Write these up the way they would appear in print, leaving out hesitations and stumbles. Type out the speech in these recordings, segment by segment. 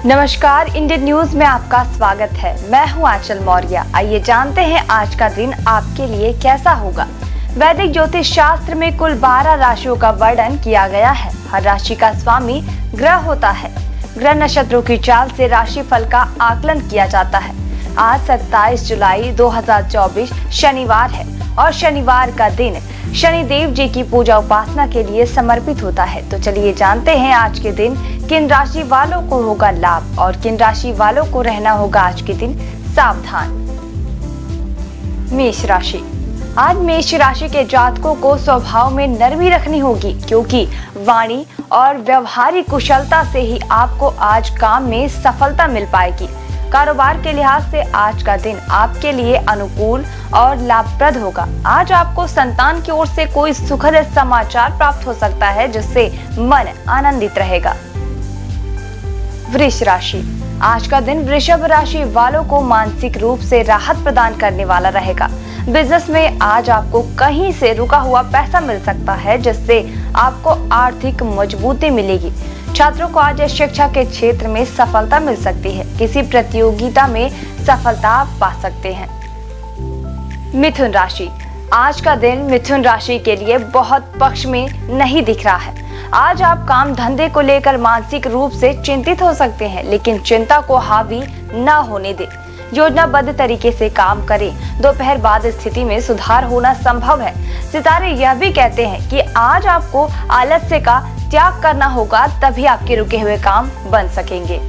नमस्कार, Indian news में आपका स्वागत है। मैं हूं आंचल मौर्य। आइए जानते हैं आज का दिन आपके लिए कैसा होगा। वैदिक ज्योतिष शास्त्र में कुल 12 राशियों का वर्णन किया गया है। हर राशि का स्वामी ग्रह होता है। ग्रह नक्षत्रों की चाल से राशि फल का आकलन किया जाता है। आज 27 जुलाई 2024 शनिवार है और शनिवार का दिन शनिदेव जी की पूजा उपासना के लिए समर्पित होता है। तो चलिए जानते हैं आज के दिन किन राशि वालों को होगा लाभ और किन राशि वालों को रहना होगा आज के दिन सावधान। मेष राशि। आज मेष राशि के जातकों को स्वभाव में नरमी रखनी होगी, क्योंकि वाणी और व्यवहारिक कुशलता से ही आपको आज काम में सफलता मिल पाएगी। कारोबार के लिहाज से आज का दिन आपके लिए अनुकूल और लाभप्रद होगा। आज आपको संतान की ओर से कोई सुखद समाचार प्राप्त हो सकता है, जिससे मन आनंदित रहेगा। वृष राशि। आज का दिन वृषभ राशि वालों को मानसिक रूप से राहत प्रदान करने वाला रहेगा। बिजनेस में आज आपको कहीं से रुका हुआ पैसा मिल सकता है, जिससे आपको आर्थिक मजबूती मिलेगी। छात्रों को आज शिक्षा के क्षेत्र में सफलता मिल सकती है। किसी प्रतियोगिता में सफलता पा सकते हैं। मिथुन राशि। आज का दिन मिथुन राशि के लिए बहुत पक्ष में नहीं दिख रहा है। आज आप काम धंधे को लेकर मानसिक रूप से चिंतित हो सकते हैं, लेकिन चिंता को हावी न होने दें। योजनाबद्ध तरीके से काम करें। दोपहर बाद स्थिति में सुधार होना संभव है। सितारे यह भी कहते हैं कि आज आपको आलस्य का त्याग करना होगा, तभी आपके रुके हुए काम बन सकेंगे।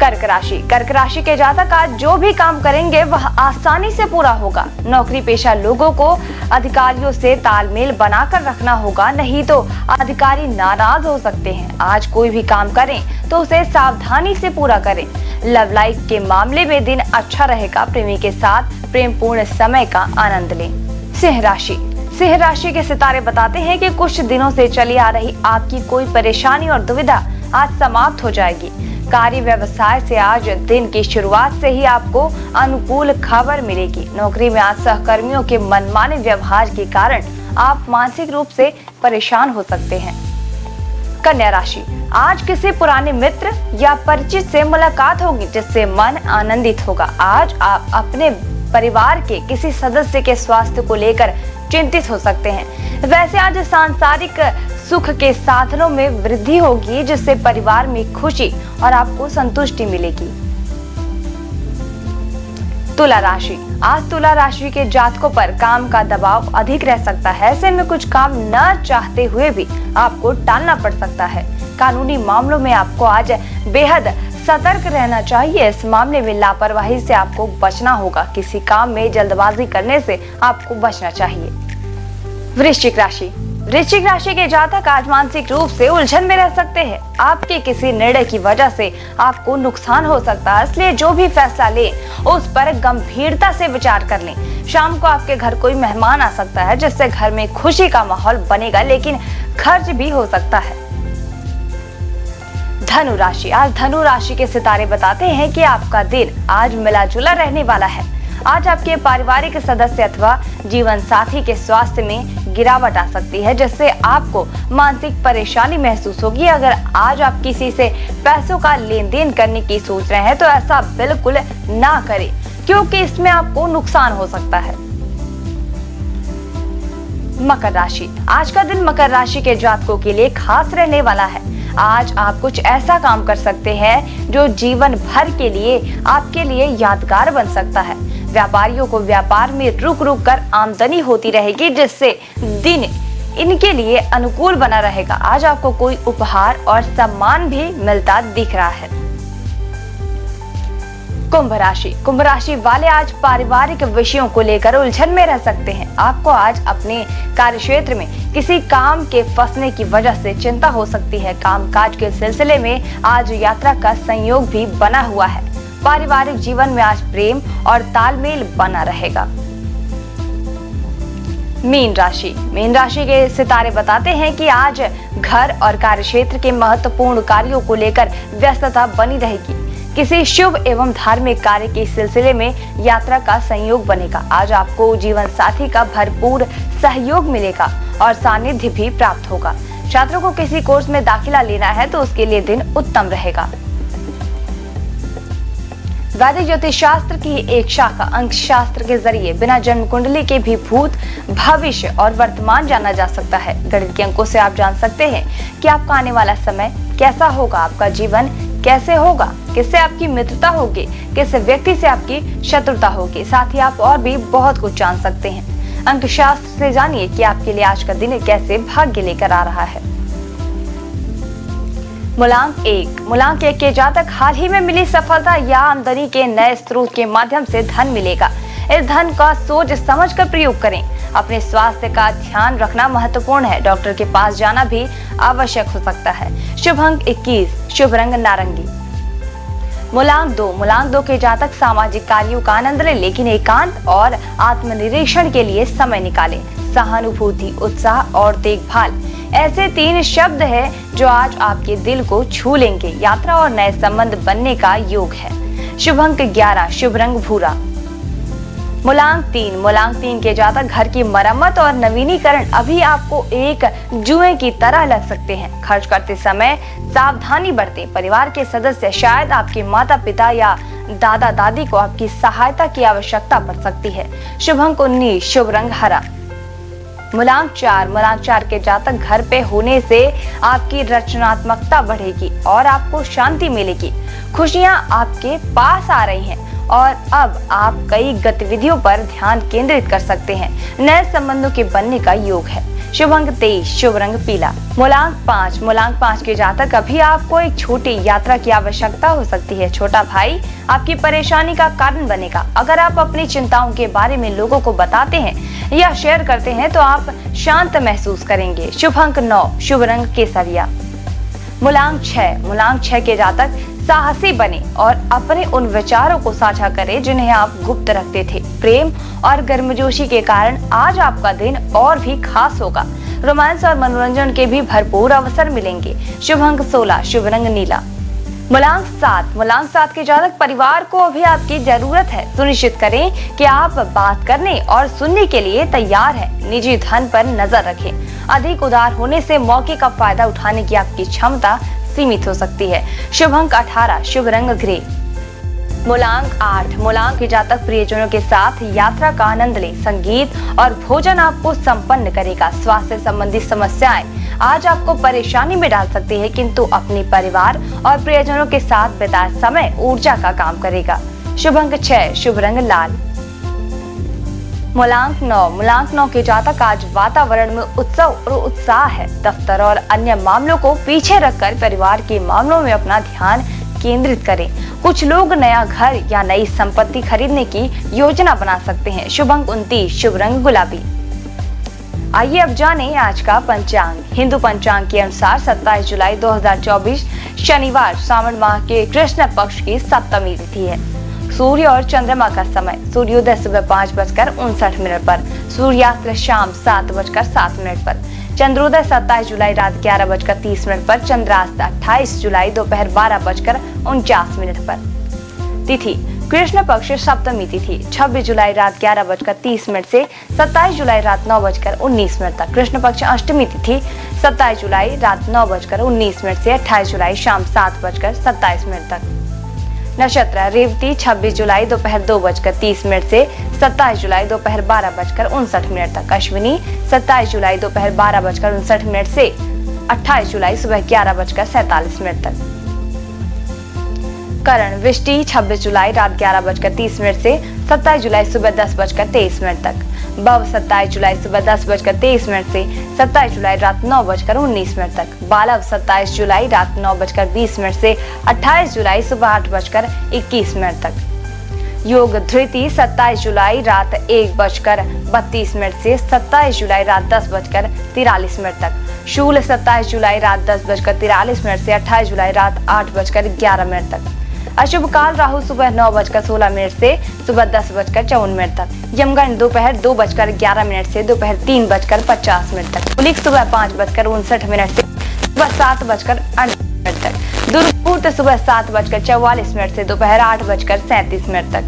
कर्क राशि। कर्क राशि के जातक आज जो भी काम करेंगे वह आसानी से पूरा होगा। नौकरी पेशा लोगों को अधिकारियों से तालमेल बनाकर रखना होगा, नहीं तो अधिकारी नाराज हो सकते हैं। आज कोई भी काम करें तो उसे सावधानी से पूरा करें। लव लाइफ के मामले में दिन अच्छा रहेगा। प्रेमी के साथ प्रेमपूर्ण समय का आनंद लें। सिंह राशि। सिंह राशि के सितारे बताते हैं कि कुछ दिनों से चली आ रही आपकी कोई परेशानी और दुविधा आज समाप्त हो जाएगी। कार्य व्यवसाय से आज दिन की शुरुआत से ही आपको अनुकूल खबर मिलेगी। नौकरी में आज सहकर्मियों के मनमाने व्यवहार के कारण आप मानसिक रूप से परेशान हो सकते हैं। कन्या राशि। आज किसी पुराने मित्र या परिचित से मुलाकात होगी, जिससे मन आनंदित होगा। आज आप अपने परिवार के किसी सदस्य के स्वास्थ्य को लेकर चिंतित हो सकते हैं। वैसे आज सांसारिक सुख के साधनों में वृद्धि होगी, जिससे परिवार में खुशी और आपको संतुष्टि मिलेगी। तुला राशि। आज तुला राशि के जातकों पर काम का दबाव अधिक रह सकता है। ऐसे में कुछ काम न चाहते हुए भी आपको टालना पड़ सकता है। कानूनी मामलों में आपको आज बेहद सतर्क रहना चाहिए। इस मामले में लापरवाही से आपको बचना होगा। किसी काम में जल्दबाजी करने से आपको बचना चाहिए। वृश्चिक राशि। वृश्चिक राशि के जातक आज मानसिक रूप से उलझन में रह सकते हैं। आपके किसी निर्णय की वजह से आपको नुकसान हो सकता है, इसलिए जो भी फैसला लें उस पर गंभीरता से विचार कर लें। शाम को आपके घर कोई मेहमान आ सकता है, जिससे घर में खुशी का माहौल बनेगा, लेकिन खर्च भी हो सकता है। धनु राशि। आज धनु राशि के सितारे बताते हैं कि आपका दिन आज मिला जुला रहने वाला है। आज आपके पारिवारिक सदस्य अथवा जीवन साथी के स्वास्थ्य में गिरावट आ सकती है, जिससे आपको मानसिक परेशानी महसूस होगी। अगर आज आप किसी से पैसों का लेन देन करने की सोच रहे हैं तो ऐसा बिल्कुल ना करें, क्योंकि इसमें आपको नुकसान हो सकता है। मकर राशि। आज का दिन मकर राशि के जातकों के लिए खास रहने वाला है। आज आप कुछ ऐसा काम कर सकते हैं जो जीवन भर के लिए आपके लिए यादगार बन सकता है। व्यापारियों को व्यापार में रुक रुक कर आमदनी होती रहेगी, जिससे दिन इनके लिए अनुकूल बना रहेगा। आज आपको कोई उपहार और सम्मान भी मिलता दिख रहा है। कुंभ राशि। कुंभ राशि वाले आज पारिवारिक विषयों को लेकर उलझन में रह सकते हैं। आपको आज अपने कार्यक्षेत्र में किसी काम के फंसने की वजह से चिंता हो सकती है। कामकाज के सिलसिले में आज यात्रा का संयोग भी बना हुआ है। पारिवारिक जीवन में आज प्रेम और तालमेल बना रहेगा। मीन राशि। मीन राशि के सितारे बताते हैं कि आज घर और कार्यक्षेत्र के महत्वपूर्ण कार्यों को लेकर व्यस्तता बनी रहेगी। किसी शुभ एवं धार्मिक कार्य के सिलसिले में यात्रा का संयोग बनेगा। आज आपको जीवन साथी का भरपूर सहयोग मिलेगा और सानिध्य भी प्राप्त होगा। छात्रों को किसी कोर्स में दाखिला लेना है तो उसके लिए दिन उत्तम रहेगा। वैदिक ज्योतिष शास्त्र की एक शाखा अंक शास्त्र के जरिए बिना जन्म कुंडली के भी भूत, भविष्य और वर्तमान जाना जा सकता है। गणित के अंकों से आप जान सकते हैं कि आपका आने वाला समय कैसा होगा, आपका जीवन कैसे होगा, किससे आपकी मित्रता होगी, किस व्यक्ति से आपकी शत्रुता होगी। साथ ही आप और भी बहुत कुछ जान सकते हैं। अंक शास्त्र से जानिए कि आपके लिए आज का दिन कैसे भाग्य लेकर आ रहा है। मूलांक 1। मूलांक 1 के जातक हाल ही में मिली सफलता या आमदनी के नए स्रोत के माध्यम से धन मिलेगा। इस धन का सोच समझकर प्रयोग करें। अपने स्वास्थ्य का ध्यान रखना महत्वपूर्ण है। डॉक्टर के पास जाना भी आवश्यक हो सकता है। शुभ अंक 21। शुभ रंग नारंगी। मूलांक 2। मूलांक 2 के जातक सामाजिक कार्यों का आनंद लें, लेकिन एकांत और आत्मनिरीक्षण के लिए समय निकालें। सहानुभूति, उत्साह और देखभाल ऐसे 3 शब्द हैं जो आज आपके दिल को छू लेंगे। यात्रा और नए संबंध बनने का योग है। शुभ अंक 11। शुभ रंग भूरा। मूलांक 3। मूलांक 3 के जातक घर की मरम्मत और नवीनीकरण अभी आपको एक जुए की तरह लग सकते हैं। खर्च करते समय सावधानी बरतें। परिवार के सदस्य, शायद आपके माता पिता या दादा दादी को आपकी सहायता की आवश्यकता पड़ सकती है। शुभ अंक 19। शुभ रंग हरा। मूलांक 4। मूलांक 4 के जातक घर पे होने से आपकी रचनात्मकता बढ़ेगी और आपको शांति मिलेगी। खुशियां आपके पास आ रही हैं और अब आप कई गतिविधियों पर ध्यान केंद्रित कर सकते हैं। नए संबंधों के बनने का योग है। शुभ अंक 23। शुभ रंग पीला। मूलांक 5। मूलांक 5 के जातक अभी आपको एक छोटी यात्रा की आवश्यकता हो सकती है। छोटा भाई आपकी परेशानी का कारण बनेगा। अगर आप अपनी चिंताओं के बारे में लोगों को बताते हैं या शेयर करते हैं तो आप शांत महसूस करेंगे। शुभ अंक 9। शुभ रंग केसरिया। मूलांक 6। मूलांक 6 के जातक साहसी बने और अपने उन विचारों को साझा करें जिन्हें आप गुप्त रखते थे। प्रेम और गर्मजोशी के कारण आज आपका दिन और भी खास होगा। रोमांस और मनोरंजन के भी भरपूर अवसर मिलेंगे। शुभ अंक 16। शुभ रंग नीला। मूलांक 7। मूलांक 7 के जातक परिवार को अभी आपकी जरूरत है। सुनिश्चित करें कि आप बात करने और सुनने के लिए तैयार हैं। निजी धन पर नजर रखें। अधिक उदार होने से मौके का फायदा उठाने की आपकी क्षमता सीमित हो सकती है। शुभ अंक 18। शुभ रंग ग्रे। मूलांक 8। मूलांक के जातक प्रियजनों के साथ यात्रा का आनंद लें। संगीत और भोजन आपको संपन्न करेगा। स्वास्थ्य संबंधी समस्याएं आज आपको परेशानी में डाल सकती है, किंतु अपने परिवार और प्रियजनों के साथ बिताए समय ऊर्जा का काम करेगा। शुभ अंक 6। शुभ रंग लाल। मूलांक 9। मूलांक 9 के जातक आज वातावरण में उत्सव और उत्साह है। दफ्तर और अन्य मामलों को पीछे रखकर परिवार के मामलों में अपना ध्यान केंद्रित करें। कुछ लोग नया घर या नई संपत्ति खरीदने की योजना बना सकते हैं। शुभ अंक 29। शुभ रंग गुलाबी। आइए अब जानें आज का पंचांग। हिंदू पंचांग के अनुसार 27 जुलाई 2024 शनिवार श्रावण माह के कृष्ण पक्ष की सप्तमी तिथि है। सूर्य और चंद्रमा का समय सूर्योदय सुबह 5:59 पर, सूर्यास्त शाम 7:07 पर, चंद्रोदय 27 जुलाई रात 11:30 पर, चंद्रास्त 28 जुलाई दोपहर 12:49 पर। तिथि कृष्ण पक्ष सप्तमी तिथि 26 जुलाई रात 11:30 से 27 जुलाई रात 9:19 तक। कृष्ण पक्ष अष्टमी तिथि 27 जुलाई रात 9:19 से 28 जुलाई शाम 7:27 तक। नक्षत्र रेवती 26 जुलाई दोपहर 2:30 से 27 जुलाई दोपहर 12:59 तक। अश्विनी 27 जुलाई दोपहर 12:59 से 28 जुलाई सुबह 11:47 तक। करण विष्टि 26 जुलाई रात 11:30 से 27 जुलाई सुबह 10:23 तक। भव 27 जुलाई सुबह 10:23 से 27 जुलाई रात 9:19 तक। बालव 27 जुलाई रात 9:20 से 28 जुलाई सुबह 8:21 तक। योग धृति 27 जुलाई रात 1:32 से 27 जुलाई रात 10:43 तक। शूल 27 जुलाई रात 10:43 से 28 जुलाई रात 8:11 तक। अशुभ काल राहु सुबह 9:16 से सुबह 10:54 तक। यमगंड दोपहर 2:11 से दोपहर 3:50 तक। कुलिक सुबह 5:59 से सुबह 7:38 तक। दुर्मुहूर्त सुबह 7:44 से दोपहर 8:37 तक।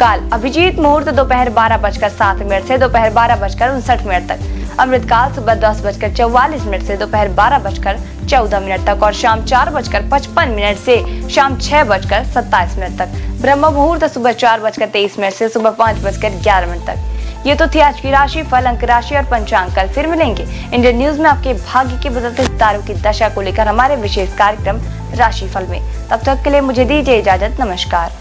काल अभिजीत मुहूर्त दोपहर 12:07 से दोपहर 12:59 तक। अमृतकाल सुबह 10:44 से दोपहर 12:14 तक और शाम 4:55 से शाम 6:27 तक। ब्रह्म मुहूर्त सुबह 4:23 से सुबह 5:11 तक। ये तो थी आज की राशि फल, अंक राशि और पंचांग। कल फिर मिलेंगे इंडियन न्यूज में आपके भाग्य के बदलते सितारों की दशा को लेकर हमारे विशेष कार्यक्रम राशिफल में। तब तक के लिए मुझे दीजिए इजाजत। नमस्कार।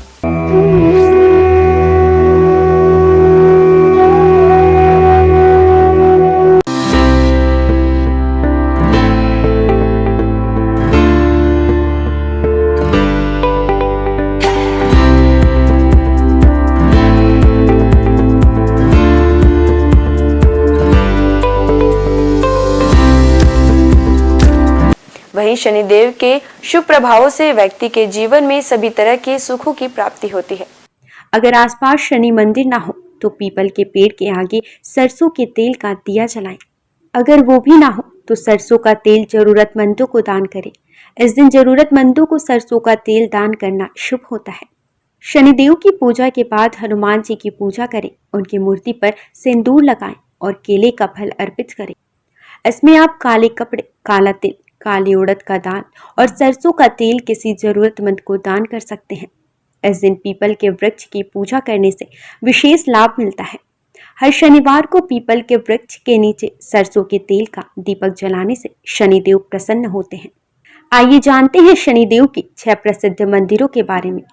वहीं शनिदेव के शुभ प्रभावों से व्यक्ति के जीवन में सभी तरह के सुखों की प्राप्ति होती है। अगर आसपास शनि मंदिर ना हो तो पीपल के पेड़ के आगे सरसों के तेल का दिया जलाएं। अगर वो भी ना हो तो सरसों का तेल जरूरतमंदों को दान करें। इस दिन जरूरतमंदों को सरसों का तेल दान करना शुभ होता है। शनिदेव की पूजा के बाद हनुमान जी की पूजा करें, उनकी मूर्ति पर सिंदूर लगाएं और केले का फल अर्पित करें। इसमें आप काले कपड़े, काला तिल, काली उड़द का दान और सरसों का तेल किसी जरूरतमंद को दान कर सकते हैं। इस दिन पीपल के वृक्ष की पूजा करने से विशेष लाभ मिलता है। हर शनिवार को पीपल के वृक्ष के नीचे सरसों के तेल का दीपक जलाने से शनिदेव प्रसन्न होते हैं। आइए जानते हैं शनिदेव के 6 प्रसिद्ध मंदिरों के बारे में।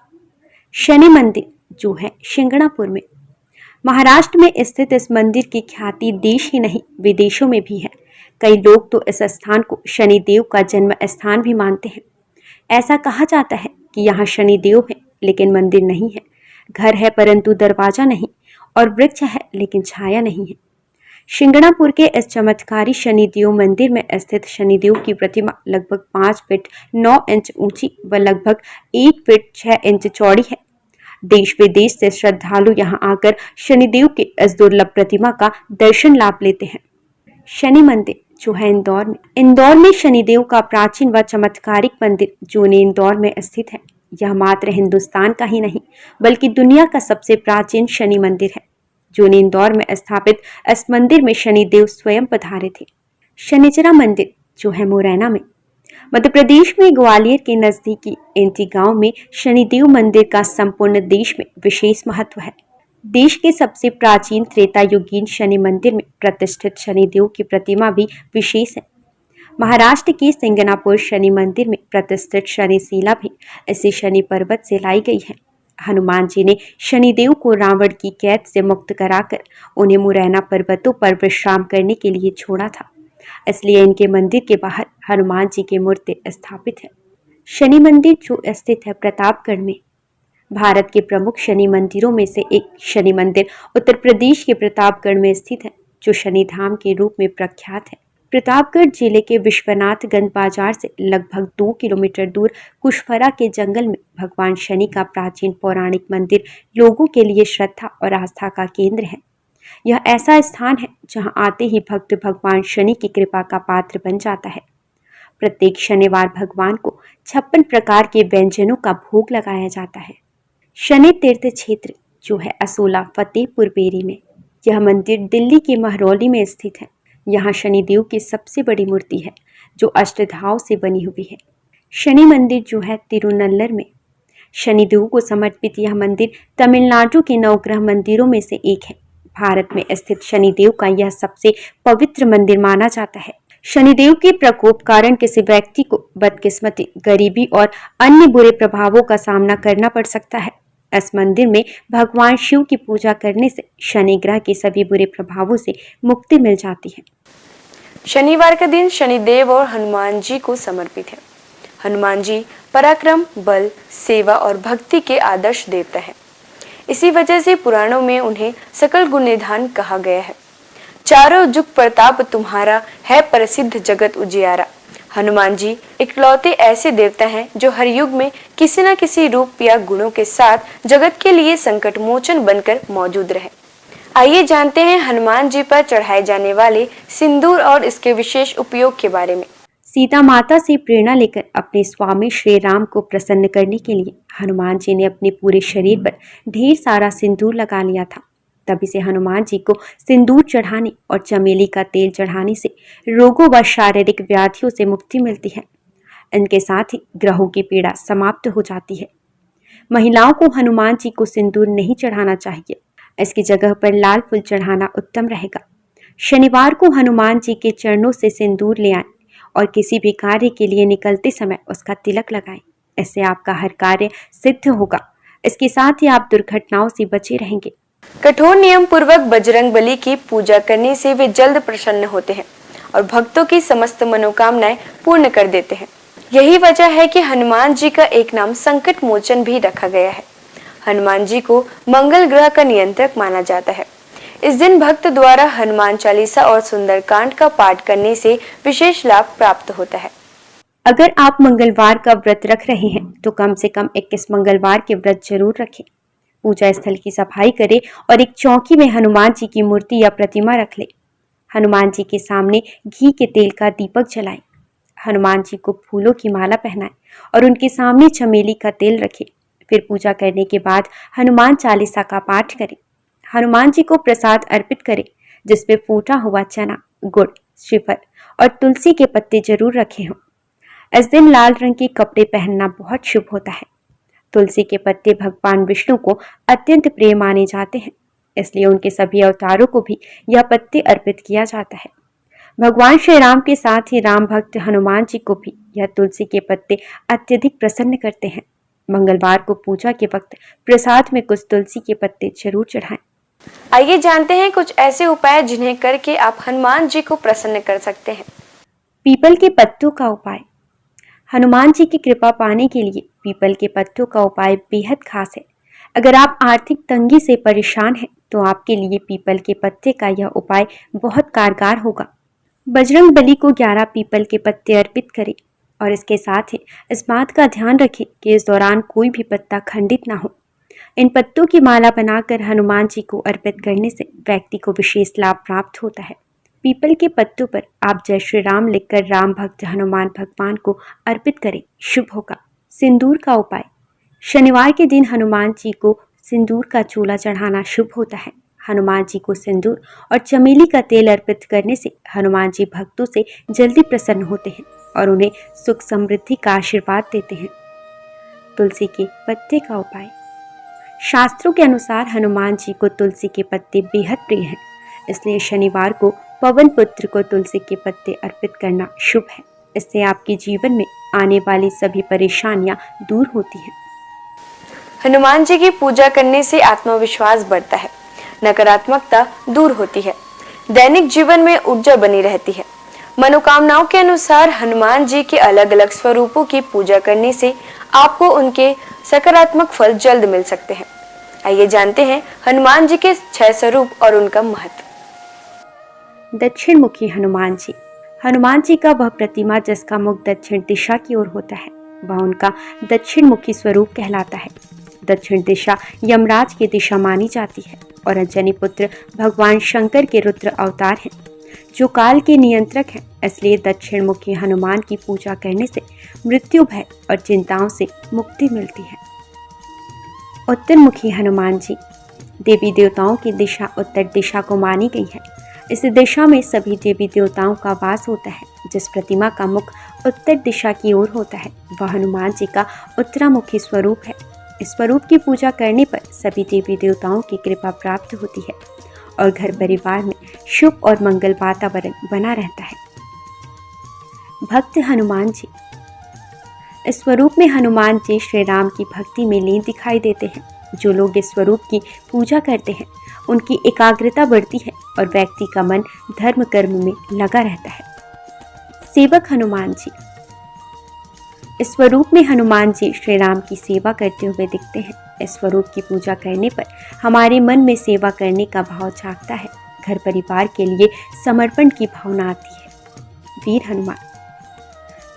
शनि मंदिर जो है शिंगणापुर में, महाराष्ट्र में स्थित इस मंदिर की ख्याति देश ही नहीं विदेशों में भी है। कई लोग तो इस स्थान को शनिदेव का जन्म स्थान भी मानते हैं। ऐसा कहा जाता है कि यहाँ शनिदेव है लेकिन मंदिर नहीं है, घर है परंतु दरवाजा नहीं, और वृक्ष है लेकिन छाया नहीं है। शिंगणापुर के इस चमत्कारी शनिदेव मंदिर में स्थित शनिदेव की प्रतिमा लगभग 5 फीट 9 इंच ऊंची व लगभग 1 फीट 6 इंच चौड़ी है। देश विदेश से श्रद्धालु यहाँ आकर शनिदेव के इस दुर्लभ प्रतिमा का दर्शन लाभ लेते हैं। शनि मंदिर जो है इंदौर में शनिदेव का प्राचीन व चमत्कारिक मंदिर जूने इंदौर में स्थित है। यह मात्र हिंदुस्तान का ही नहीं बल्कि दुनिया का सबसे प्राचीन शनि मंदिर है। जूने इंदौर में स्थापित इस मंदिर में शनिदेव स्वयं पधारे थे। शनिचरा मंदिर जो है मुरैना में, मध्य प्रदेश में ग्वालियर के नजदीकी एंटी गांव में शनिदेव मंदिर का संपूर्ण देश में विशेष महत्व है। देश के सबसे प्राचीन त्रेता युगीन शनि मंदिर में प्रतिष्ठित शनिदेव की प्रतिमा भी विशेष है। महाराष्ट्र के सिंगनापुर शनि मंदिर में प्रतिष्ठित शनिशिला भी इसी शनि पर्वत से लाई गई है। हनुमान जी ने शनिदेव को रावण की कैद से मुक्त कराकर उन्हें मुरैना पर्वतों पर विश्राम करने के लिए छोड़ा था, इसलिए इनके मंदिर के बाहर हनुमान जी की मूर्ति स्थापित है। शनि मंदिर जो स्थित है प्रतापगढ़ में, भारत के प्रमुख शनि मंदिरों में से एक शनि मंदिर उत्तर प्रदेश के प्रतापगढ़ में स्थित है, जो शनि धाम के रूप में प्रख्यात है। प्रतापगढ़ जिले के विश्वनाथगंज बाजार से लगभग 2 किलोमीटर दूर कुशफरा के जंगल में भगवान शनि का प्राचीन पौराणिक मंदिर लोगों के लिए श्रद्धा और आस्था का केंद्र है। यह ऐसा स्थान है जहां आते ही भक्त भगवान शनि की कृपा का पात्र बन जाता है। प्रत्येक शनिवार भगवान को 56 प्रकार के व्यंजनों का भोग लगाया जाता है। शनि तीर्थ क्षेत्र जो है असोला फतेहपुर बेरी में, यह मंदिर दिल्ली के महरौली में स्थित है। यहाँ शनिदेव की सबसे बड़ी मूर्ति है जो अष्टधाव से बनी हुई है। शनि मंदिर जो है तिरुनल्लर में, शनिदेव को समर्पित यह मंदिर तमिलनाडु के नवग्रह मंदिरों में से एक है। भारत में स्थित शनिदेव का यह सबसे पवित्र मंदिर माना जाता है। शनिदेव के प्रकोप कारण किसी व्यक्ति को बदकिस्मती, गरीबी और अन्य बुरे प्रभावों का सामना करना पड़ सकता है। इस मंदिर में भगवान शिव की पूजा करने से शनि ग्रह के सभी बुरे प्रभावों से मुक्ति मिल जाती है। शनिवार का दिन शनिदेव और हनुमान जी को समर्पित है। हनुमान जी पराक्रम, बल, सेवा और भक्ति के आदर्श देवता है। इसी वजह से पुराणों में उन्हें सकल गुण निधान कहा गया है। चारों जुग प्रताप तुम्हारा है, प्रसिद्ध जगत उजियारा। हनुमान जी इकलौते ऐसे देवता हैं जो हर युग में किसी न किसी रूप या गुणों के साथ जगत के लिए संकट मोचन बनकर मौजूद रहे। आइए जानते हैं हनुमान जी पर चढ़ाए जाने वाले सिंदूर और इसके विशेष उपयोग के बारे में। सीता माता से प्रेरणा लेकर अपने स्वामी श्री राम को प्रसन्न करने के लिए हनुमान जी ने अपने पूरे शरीर पर ढेर सारा सिंदूर लगा लिया था। तभी से हनुमान जी को सिंदूर चढ़ाने और चमेली का तेल चढ़ाने से रोगों व शारीरिक व्याधियों से मुक्ति मिलती है। इनके साथ ही ग्रहों की पीड़ा समाप्त हो जाती है। महिलाओं को हनुमान जी को सिंदूर नहीं चढ़ाना चाहिए, इसकी जगह पर लाल फूल चढ़ाना उत्तम रहेगा। शनिवार को हनुमान जी के चरणों से सिंदूर ले आएं और किसी भी कार्य के लिए निकलते समय उसका तिलक लगाएं। इससे आपका हर कार्य सिद्ध होगा। इसके साथ ही आप दुर्घटनाओं से बचे रहेंगे। कठोर नियम पूर्वक बजरंग बली की पूजा करने से वे जल्द प्रसन्न होते हैं और भक्तों की समस्त मनोकामनाएं पूर्ण कर देते हैं। यही वजह है कि हनुमान जी का एक नाम संकट मोचन भी रखा गया है। हनुमान जी को मंगल ग्रह का नियंत्रक माना जाता है। इस दिन भक्त द्वारा हनुमान चालीसा और सुंदरकांड का पाठ करने से विशेष लाभ प्राप्त होता है। अगर आप मंगलवार का व्रत रख रहे हैं तो कम से कम 21 मंगलवार के व्रत जरूर रखें। पूजा स्थल की सफाई करें और एक चौकी में हनुमान जी की मूर्ति या प्रतिमा रख लें। हनुमान जी के सामने घी के तेल का दीपक जलाएं। हनुमान जी को फूलों की माला पहनाएं और उनके सामने चमेली का तेल रखें। फिर पूजा करने के बाद हनुमान चालीसा का पाठ करें। हनुमान जी को प्रसाद अर्पित करें, जिसपे फूटा हुआ चना, गुड़, श्रीफल और तुलसी के पत्ते जरूर रखे हों। इस दिन लाल रंग के कपड़े पहनना बहुत शुभ होता है। तुलसी के पत्ते भगवान विष्णु को अत्यंत प्रिय माने जाते हैं, इसलिए उनके सभी अवतारों को भी यह पत्ते अर्पित किया जाता है। भगवान श्री राम के साथ ही राम भक्त हनुमान जी को भी यह तुलसी के पत्ते अत्यधिक प्रसन्न करते हैं। मंगलवार को पूजा के वक्त प्रसाद में कुछ तुलसी के पत्ते जरूर चढ़ाएं। आइए जानते हैं कुछ ऐसे उपाय जिन्हें करके आप हनुमान जी को प्रसन्न कर सकते हैं। पीपल के पत्तों का उपाय। हनुमान जी की कृपा पाने के लिए पीपल के पत्तों का उपाय बेहद खास है। अगर आप आर्थिक तंगी से परेशान हैं तो आपके लिए पीपल के पत्ते का यह उपाय बहुत कारगर होगा। बजरंग बली को 11 पीपल के पत्ते अर्पित करें और इसके साथ ही इस बात का ध्यान रखें कि इस दौरान कोई भी पत्ता खंडित ना हो। इन पत्तों की माला बनाकर हनुमान जी को अर्पित करने से व्यक्ति को विशेष लाभ प्राप्त होता है। पीपल के पत्तों पर आप जय श्री राम लिखकर राम भक्त हनुमान भगवान को अर्पित करें, शुभ होगा। सिंदूर का उपाय। शनिवार के दिन हनुमान जी को सिंदूर का चूल्हा चढ़ाना शुभ होता है। हनुमान जी को सिंदूर और चमेली का तेल अर्पित करने से हनुमान जी भक्तों से जल्दी प्रसन्न होते हैं और उन्हें सुख समृद्धि का आशीर्वाद देते हैं। तुलसी के पत्ते का उपाय। शास्त्रों के अनुसार हनुमान जी को तुलसी के पत्ते बेहद प्रिय हैं, इसलिए शनिवार को पवन पुत्र को तुलसी के पत्ते अर्पित करना शुभ है। इससे आपके जीवन में आने वाली सभी परेशानियां दूर होती हैं। हनुमान जी की पूजा करने से आत्मविश्वास बढ़ता है, नकारात्मकता दूर होती है, दैनिक जीवन में ऊर्जा बनी रहती है। मनोकामनाओं के अनुसार हनुमान जी के अलग अलग स्वरूपों की पूजा करने से आपको उनके सकारात्मक फल जल्द मिल सकते हैं। आइए जानते हैं हनुमान जी के 6 स्वरूप और उनका महत्व। दक्षिण मुखी हनुमान जी। हनुमान जी का वह प्रतिमा जिसका मुख दक्षिण दिशा की ओर होता है, वह उनका दक्षिण मुखी स्वरूप कहलाता है। दक्षिण दिशा यमराज की दिशा मानी जाती है और अंजनी पुत्र भगवान शंकर के रुद्र अवतार हैं, जो काल के नियंत्रक हैं। इसलिए दक्षिण मुखी हनुमान की पूजा करने से मृत्यु भय और चिंताओं से मुक्ति मिलती है। उत्तर मुखी हनुमान जी। देवी देवताओं की दिशा उत्तर दिशा को मानी गई है। इस दिशा में सभी देवी देवताओं का वास होता है। जिस प्रतिमा का मुख उत्तर दिशा की ओर होता है, वह हनुमान जी का उत्तरामुखी स्वरूप है। इस स्वरूप की पूजा करने पर सभी देवी देवताओं की कृपा प्राप्त होती है और घर परिवार में शुभ और मंगल वातावरण बना रहता है। भक्त हनुमान जी। इस स्वरूप में हनुमान जी श्री राम की भक्ति में लीन दिखाई देते हैं। जो लोग इस स्वरूप की पूजा करते हैं, उनकी एकाग्रता बढ़ती है और व्यक्ति का मन धर्म कर्म में लगा रहता है। सेवक हनुमान जी। इस स्वरूप में हनुमान जी श्री राम की सेवा करते हुए दिखते हैं। इस स्वरूप की पूजा करने पर हमारे मन में सेवा करने का भाव जागता है। घर परिवार के लिए समर्पण की भावना आती है। वीर हनुमान।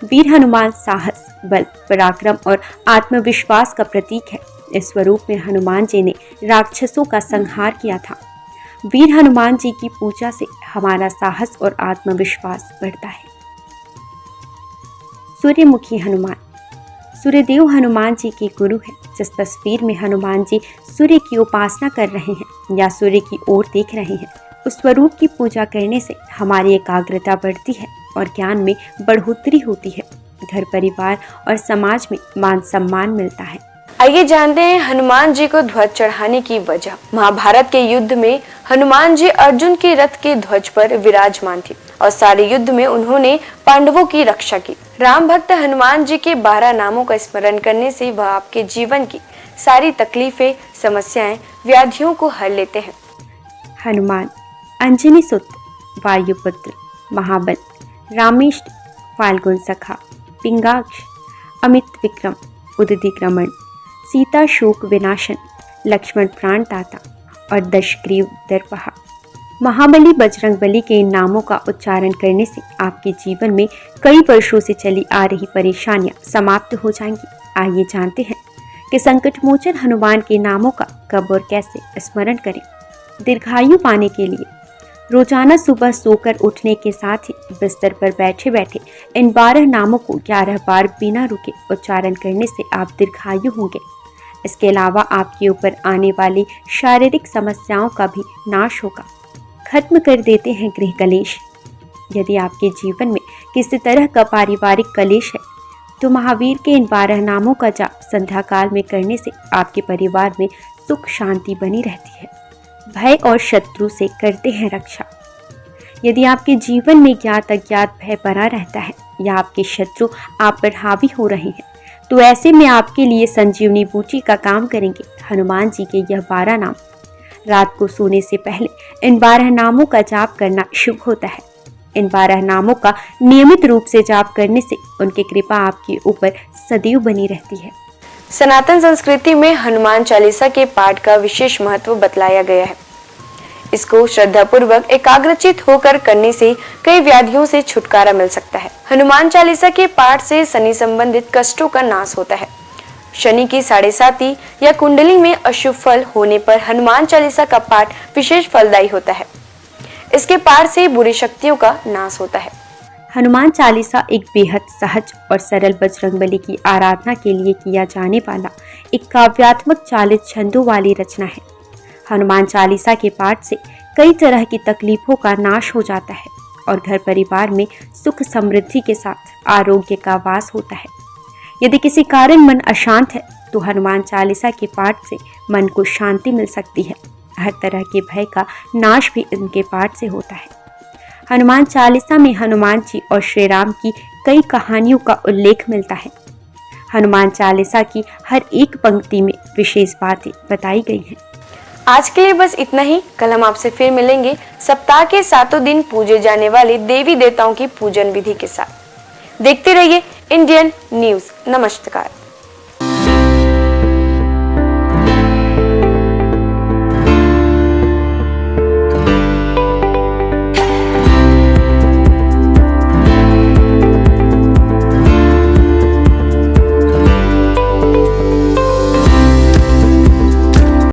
वीर हनुमान साहस, बल, पराक्रम और आत्मविश्वास का प्रतीक है। इस स्वरूप में हनुमान जी ने राक्षसों का संहार किया था। वीर हनुमान जी की पूजा से हमारा साहस और आत्मविश्वास बढ़ता है। सूर्यमुखी हनुमान। सूर्यदेव हनुमान जी के गुरु हैं। जिस तस्वीर में हनुमान जी सूर्य की उपासना कर रहे हैं या सूर्य की ओर देख रहे हैं, उस स्वरूप की पूजा करने से हमारी एकाग्रता बढ़ती है और ज्ञान में बढ़ोतरी होती है। घर परिवार और समाज में मान सम्मान मिलता है। आइए जानते हैं हनुमान जी को ध्वज चढ़ाने की वजह। महाभारत के युद्ध में हनुमान जी अर्जुन के रथ के ध्वज पर विराजमान थे और सारे युद्ध में उन्होंने पांडवों की रक्षा की। राम भक्त हनुमान जी के 12 नामों का स्मरण करने से वह आपके जीवन की सारी तकलीफें, समस्याएं, व्याधियों को हर लेते हैं। हनुमान अंजनी सुत, वायुपुत्र, महाबल, रामेष्ट, फाल्गुन सखा, पिंगाक्ष, अमित विक्रम, उदधिक्रमण, सीता शोक विनाशन, लक्ष्मण प्राण दाता और दशग्रीव दर्पहा। महाबली बजरंगबली के इन नामों का उच्चारण करने से आपके जीवन में कई वर्षों से चली आ रही परेशानियां समाप्त हो जाएंगी। आइए जानते हैं कि संकटमोचन हनुमान के नामों का कब और कैसे स्मरण करें। दीर्घायु पाने के लिए रोजाना सुबह सोकर उठने के साथ ही बिस्तर पर बैठे बैठे इन 12 नामों को 11 बार बिना रुके उच्चारण करने से आप दीर्घायु होंगे। इसके अलावा आपके ऊपर आने वाली शारीरिक समस्याओं का भी नाश होगा। खत्म कर देते हैं गृह कलेश। यदि आपके जीवन में किसी तरह का पारिवारिक कलेश है तो महावीर के इन 12 नामों का जाप संध्या काल में करने से आपके परिवार में सुख शांति बनी रहती है। भय और शत्रु से करते हैं रक्षा। यदि आपके जीवन में ज्ञात अज्ञात भय बना रहता है या आपके शत्रु आप पर हावी हो रहे हैं तो ऐसे में आपके लिए संजीवनी बूटी का काम करेंगे हनुमान जी के यह 12 नाम। रात को सोने से पहले इन 12 नामों का जाप करना शुभ होता है। इन 12 नामों का नियमित रूप से जाप करने से उनकी कृपा आपके ऊपर सदैव बनी रहती है। सनातन संस्कृति में हनुमान चालीसा के पाठ का विशेष महत्व बतलाया गया है। इसको श्रद्धापूर्वक एकाग्रचित होकर करने से कई व्याधियों से छुटकारा मिल सकता है। हनुमान चालीसा के पाठ से शनि संबंधित कष्टों का नाश होता है। शनि की 7.5 या कुंडली में अशुभ फल होने पर हनुमान चालीसा का पाठ विशेष फलदायी होता है। इसके पाठ से बुरी शक्तियों का नाश होता है। हनुमान चालीसा एक बेहद सहज और सरल बजरंगबली की आराधना के लिए किया जाने वाला एक काव्यात्मक 40 छंदों वाली रचना है। हनुमान चालीसा के पाठ से कई तरह की तकलीफों का नाश हो जाता है और घर परिवार में सुख समृद्धि के साथ आरोग्य का वास होता है। यदि किसी कारण मन अशांत है तो हनुमान चालीसा के पाठ से मन को शांति मिल सकती है। हर तरह के भय का नाश भी इनके पाठ से होता है। हनुमान चालीसा में हनुमान जी और श्री राम की कई कहानियों का उल्लेख मिलता है। हनुमान चालीसा की हर एक पंक्ति में विशेष बातें बताई गई हैं। आज के लिए बस इतना ही। कल हम आपसे फिर मिलेंगे सप्ताह के 7 दिन पूजे जाने वाले देवी देवताओं की पूजन विधि के साथ। देखते रहिए इंडियन न्यूज। नमस्कार।